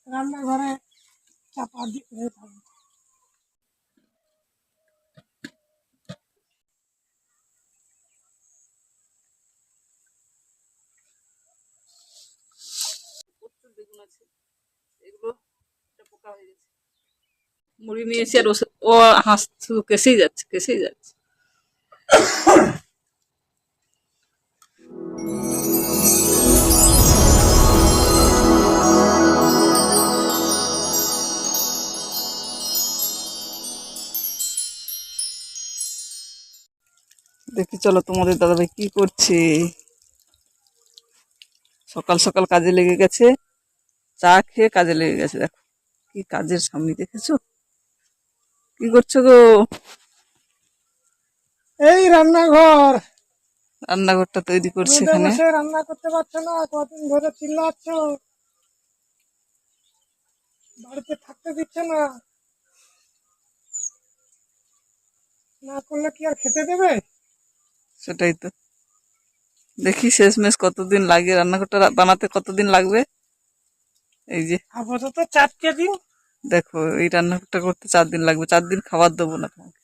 রান্নাঘরে চাপা দিয়ে থাকবে। প্রচুর বেগুন আছে, এগুলো পোকা হয়ে গেছে। মুড়ি নিয়েছি আর ও হাঁস শুধু কেসেই যাচ্ছে কেসেই যাচ্ছে। দেখি চলো তোমাদের দাদাভাই কি করছে। সকাল সকাল কাজে লেগে গেছে, চা খেয়ে কাজে লেগে গেছে। দেখো কি কাজের সামনে, দেখেছো কি করছো গো? এই রান্নাঘর, রান্নাঘরটা তৈরি করছে রোদে এখানে। বসে রান্না করতে পারছো না, কদিন ধরে চিল্লাচ্ছ, বাড়িতে থাকতে দিচ্ছে না, না করলে কি আর খেতে দেবে? সেটাই তো, দেখি শেষমেশ কতদিন লাগে, রান্নাঘরটা বানাতে কতদিন লাগবে। এই যে আপাতত 4টে দিন। দেখো এই রান্নাঘরটা করতে 4 দিন লাগবে, 4 দিন খাবার দেবো না তোমাকে।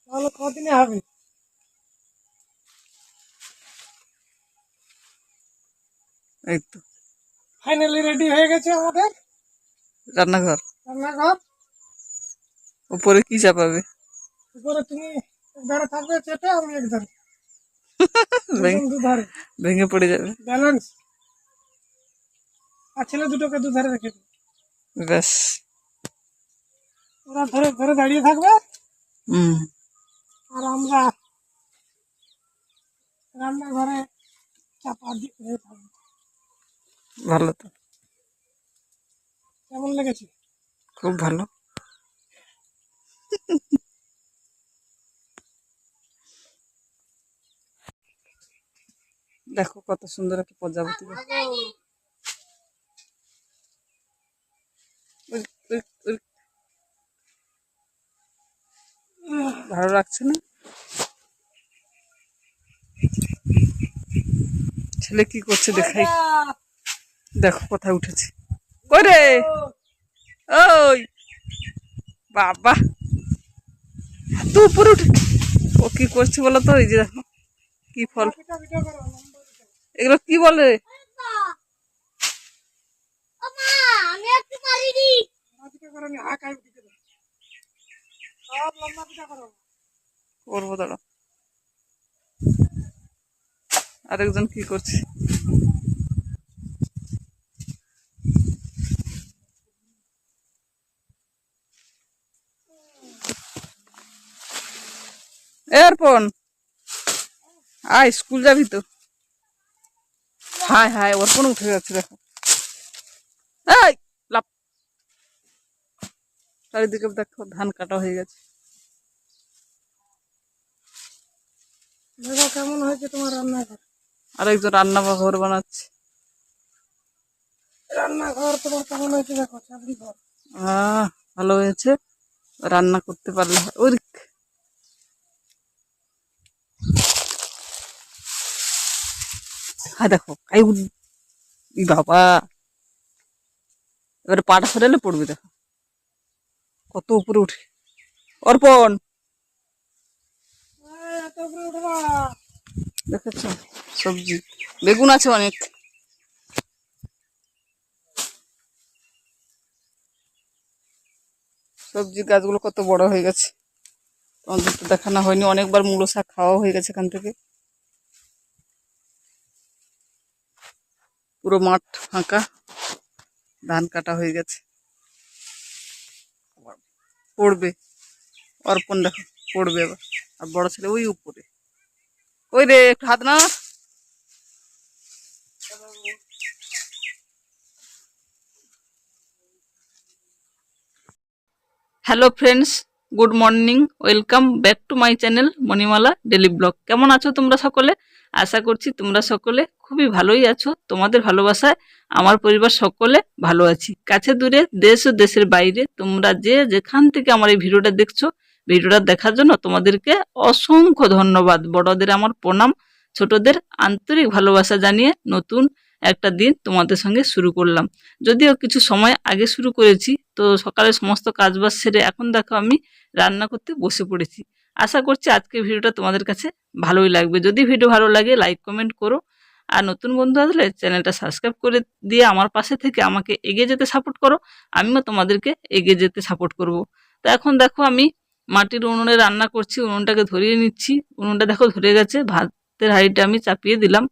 তাহলে কদিনে হবে? এই তো ফাইনালি রেডি হয়ে গেছে আমাদের রান্নাঘর। রান্নাঘর। উপরে কি চাপাবে? উপরে তুমি এক ধারে থাকবে চেপে, আমি এক ধারে, ভেঙে দুধারে ভেঙে পড়ে যাবে। ব্যালেন্স। আর ছেলে দুটোকে দুধারে রেখে দেবে, ব্যাস। ওরা ধরে ধরে দাঁড়িয়ে থাকবে, হম আর আমরা রান্নাঘরে চাপা দিয়ে থাকবো। ভালো তো, কেমন লেগেছে? খুব ভালো। দেখো কত সুন্দর একটা প্রজাপতি। ভালো লাগছে না? ছেলে কি করছে দেখাই। দেখো কোথায় উঠেছে, ওরে ওই বাবা এত উপরে উঠে ও কি করছে বলো তো? এই যে দেখো কি ফল, এগুলো কি বলে? করবো দাঁড়া। আরেকজন কি করছে? এরপন আয়, স্কুল যাবি তো? হায় হায়, অর্পণ উঠে যাচ্ছে দেখো। এই লাপ, চারিদিকে দেখো ধান কাটা হয়ে গেছে। দেখো কেমন হয়েছে তোমার রান্নাঘর। আরেকজন রান্নাঘর বানাচ্ছে। রান্নাঘর তোমার কেমন হয়েছে দেখো, চাকরি ঘর। ভালো হয়েছে, রান্না করতে পারলে। ওই হ্যাঁ দেখো কাই বাবা, এবারে পাটা ফেরালে পড়বে। দেখো কত উপরে উঠে। অর্পণ এত উপরে উঠবা? দেখেছ সবজি, বেগুন আছে অনেক। সবজির গাছগুলো কত বড় হয়ে গেছে, তোমাদের তো দেখানো হয়নি। অনেকবার মূলো শাক খাওয়া হয়ে গেছে এখান থেকে। পুরো মাঠ ফাঁকা, ধান কাটা হয়ে গেছে। পড়বে অর্পণ, দেখো পড়বে এবার। আর বড় ছেলে ওই উপরে, ওই রে একটু হাত না। Hello friends, good morning, welcome back to my channel Manimala daily blog. কেমন আছো তোমরা সকলে? আশা করছি তোমরা সকলে খুবই ভালোই আছো। তোমাদের ভালোবাসায় আমার পরিবার সকলে ভালো আছি। কাছে দূরে, দেশ ও দেশের বাইরে তোমরা যে যেখান থেকে আমার এই ভিডিওটা দেখছো, ভিডিওটা দেখার জন্য তোমাদেরকে অসংখ্য ধন্যবাদ। বড়দের আমার প্রণাম, ছোটদের আন্তরিক ভালোবাসা জানিয়ে নতুন একটা দিন তোমাদের সঙ্গে শুরু করলাম। যদিও কিছু সময় আগে শুরু করেছি, তো সকালে সমস্ত কাজবাজ সেরে এখন দেখো আমি রান্না করতে বসে পড়েছি। আশা করছি আজকের ভিডিওটা তোমাদের কাছে ভালোই লাগবে। যদি ভিডিও ভালো লাগে লাইক কমেন্ট করো, আর নতুন বন্ধু আসলে চ্যানেলটা সাবস্ক্রাইব করে দিয়ে আমার পাশে থেকে আমাকে এগিয়ে যেতে সাপোর্ট করো, আমিও তোমাদেরকে এগিয়ে যেতে সাপোর্ট করব। তো এখন দেখো আমি মাটির উনুনে রান্না করছি, উনুনটাকে ধরিয়ে নিচ্ছি। উনুনটা দেখো ধরে গেছে, ভাতের হাঁড়িটা আমি চাপিয়ে দিলাম।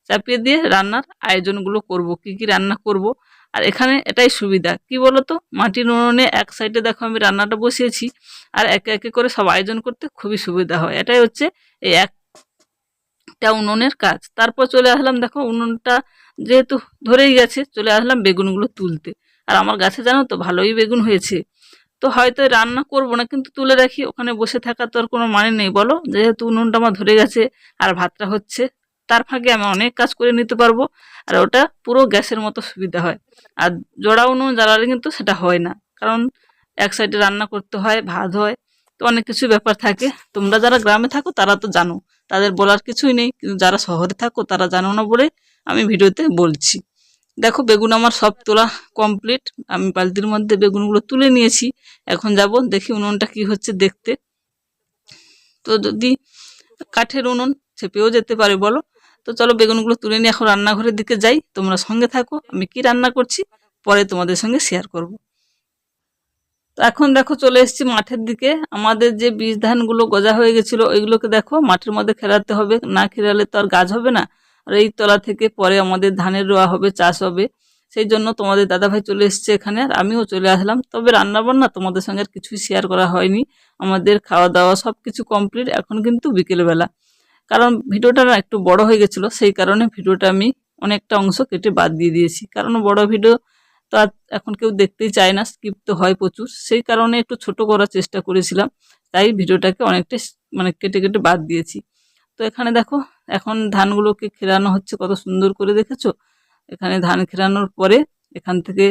চাপিয়ে দিয়ে রান্নার আয়োজনগুলো করব, কি কি রান্না করব। আর এখানে এটাই সুবিধা কি বলতো, মাটির উনুনে এক সাইডে দেখো আমি রান্নাটা বসিয়েছি, আর একে একে করে সব আয়োজন করতে খুবই সুবিধা হয়। এটাই হচ্ছে এই একটা উনুনের কাজ। তারপর চলে আসলাম, দেখো উনুনটা যেহেতু ধরেই গেছে, চলে আসলাম বেগুনগুলো তুলতে। আর আমার গাছে জানো তো ভালোই বেগুন হয়েছে। তো হয়তো রান্না করব না, কিন্তু তুলে রাখি, ওখানে বসে থাকার তো আর কোনো মানে নেই বলো। যেহেতু উনুনটা আমার ধরে গেছে আর ভাতটা হচ্ছে, তার ফাঁকে আমি অনেক কাজ করে নিতে পারবো। আর ওটা পুরো গ্যাসের মতো সুবিধা হয়। আর জোড়া উনুন জ্বালালে কিন্তু সেটা হয় না, কারণ এক সাইডে রান্না করতে হয়, ভাত হয়, তো অনেক কিছু ব্যাপার থাকে। তোমরা যারা গ্রামে থাকো তারা তো জানো, তাদের বলার কিছুই নেই, কিন্তু যারা শহরে থাকো তারা জানো না বলে আমি ভিডিওতে বলছি। দেখো বেগুন আমার সব তোলা কমপ্লিট, আমি বালতির মধ্যে বেগুনগুলো তুলে নিয়েছি। এখন যাব দেখি উনুনটা কি হচ্ছে দেখতে। তো যদি কাঠের উনুন চেপেও যেতে পারে বলো। তো চলো বেগুনগুলো তুলে নিয়ে এখন রান্নাঘরের দিকে যাই, তোমরা সঙ্গে থাকো, আমি কি রান্না করছি পরে তোমাদের সঙ্গে শেয়ার করব। তো এখন দেখো চলে এসেছি মাঠের দিকে। আমাদের যে বীজ ধানগুলো গজা হয়ে গেছিল ওইগুলোকে দেখো মাঠের মধ্যে খেলাতে হবে, না খেলালে তো আর গাছ হবে না। আর এই তলা থেকে পরে আমাদের ধানের রোয়া হবে, চাষ হবে। সেই জন্য তোমাদের দাদাভাই চলে এসেছে এখানে, আর আমিও চলে আসলাম। তবে রান্না বান্না তোমাদের সঙ্গে আর কিছুই শেয়ার করা হয়নি। আমাদের খাওয়া দাওয়া সব কিছু কমপ্লিট, এখন কিন্তু বিকেলবেলা। কারণ ভিডিওটা না একটু বড় হয়ে গেছিলো, সেই কারণে ভিডিওটা আমি অনেকটা অংশ কেটে বাদ দিয়ে দিয়েছি। কারণ বড় ভিডিও তো আর এখন কেউ দেখতেই চায় না, স্কিপ তো হয় প্রচুর, সেই কারণে একটু ছোট করার চেষ্টা করেছিলাম। তাই ভিডিওটাকে অনেকটা মানে কেটে কেটে বাদ দিয়েছি। তো এখানে দেখো এখন ধানগুলোকে খেলানো হচ্ছে, কত সুন্দর করে দেখেছো। এখানে ধান খেলানোর পরে এখান থেকে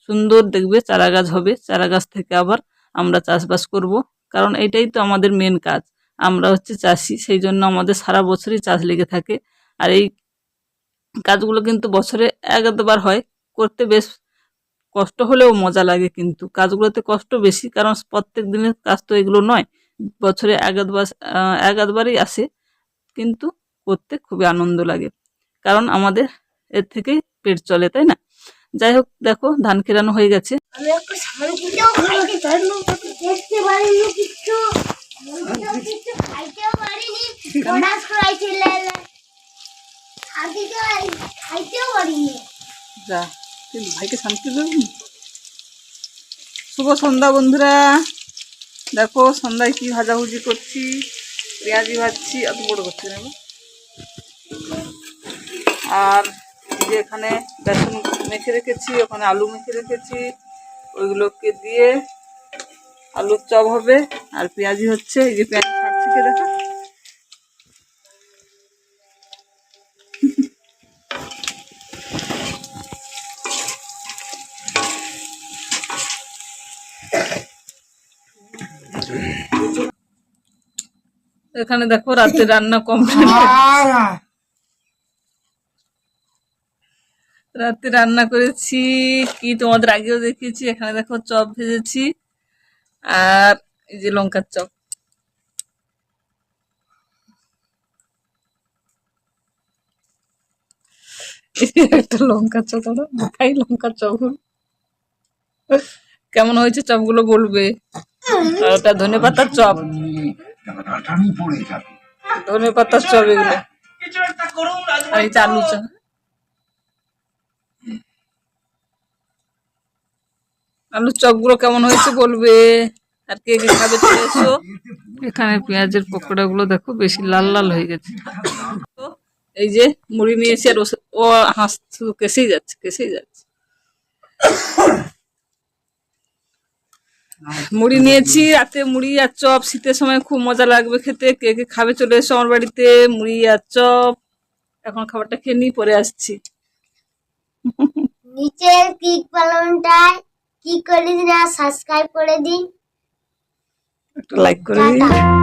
সুন্দর দেখবে চারা গাছ হবে, চারা গাছ থেকে আবার আমরা চাষবাস করব। কারণ এইটাই তো আমাদের মেন কাজ, আমরা হচ্ছে চাষি, সেই জন্য আমাদের সারা বছরই চাষ লেগে থাকে। আর এই কাজগুলো কিন্তু বছরে এক আধবার হয়, করতে বেশ কষ্ট হলেও মজা লাগে। কিন্তু কাজগুলোতে কষ্ট বেশি, কারণ প্রত্যেক দিনের কাজ তো এগুলো নয়, বছরে এক আধবারই আসে, কিন্তু করতে খুবই আনন্দ লাগে, কারণ আমাদের এর থেকেই পেট চলে, তাই না? যাই হোক দেখো ধান খেরানো হয়ে গেছে। আমি একটু শান্তিতেও দেখতে পারিনি কিচ্ছু, শান্তিতেও কিচ্ছু খাইতেও পারিনি, হঠাৎ করে চলে এলে শান্তিতে খাইতেও পারিনি। যা তুই ভাইকে শান্তি দেবি। শুভ সন্ধ্যা বন্ধুরা, দেখো সন্ধ্যায় কি ভাজাভুজি করছি, পেঁয়াজি ভাজছি, এত বড় করছি না। আর এই যে এখানে বেসন মেখে রেখেছি, ওখানে আলু মেখে রেখেছি, ওইগুলোকে দিয়ে আলুর চপ হবে। আর পেঁয়াজি হচ্ছে, এই যে পেঁয়াজ খাচ্ছি, কে দেখা। এখানে দেখো রাতে রান্না কমপ্লিট, রাতে রান্না করেছি কি তোমাদের আগেও দেখিয়েছি। এখানে দেখো চপ ভেজেছি, আর এই যে লঙ্কার চপ। একটা লঙ্কার চপ, দেখাই লঙ্কার চপ কেমন হয়েছে, চপগুলো বলবে। আর ওটা ধনে পাতার চপ, ধনে পাতার চপ এগুলো। আর এই আলু চপ, আলুর চপ গুলো কেমন হয়েছে বলবে। আর কে কে খাবে চলে এসো। এখানে পেঁয়াজের পকোড়া গুলো দেখো বেশি লাল লাল হয়ে গেছে। তো এই যে মুড়ি নিয়েছি, আর ও হাঁস শুধু কেসেই যাচ্ছে, কেসেই যাচ্ছে। মুড়ি নিয়েছি, রাতে মুড়ি আর চপ, শীতের সময় খুব মজা লাগবে খেতে। কে কে খাবে চলে এসো আমার বাড়িতে, মুড়ি আর চপ। এখন খাবারটা খেয়ে নিই, পরে আসছি। নিচের ক্লিক বাটনটায় ক্লিক করে দিন আর সাবস্ক্রাইব করে দিন। একটা লাইক করে দিন। টাটা।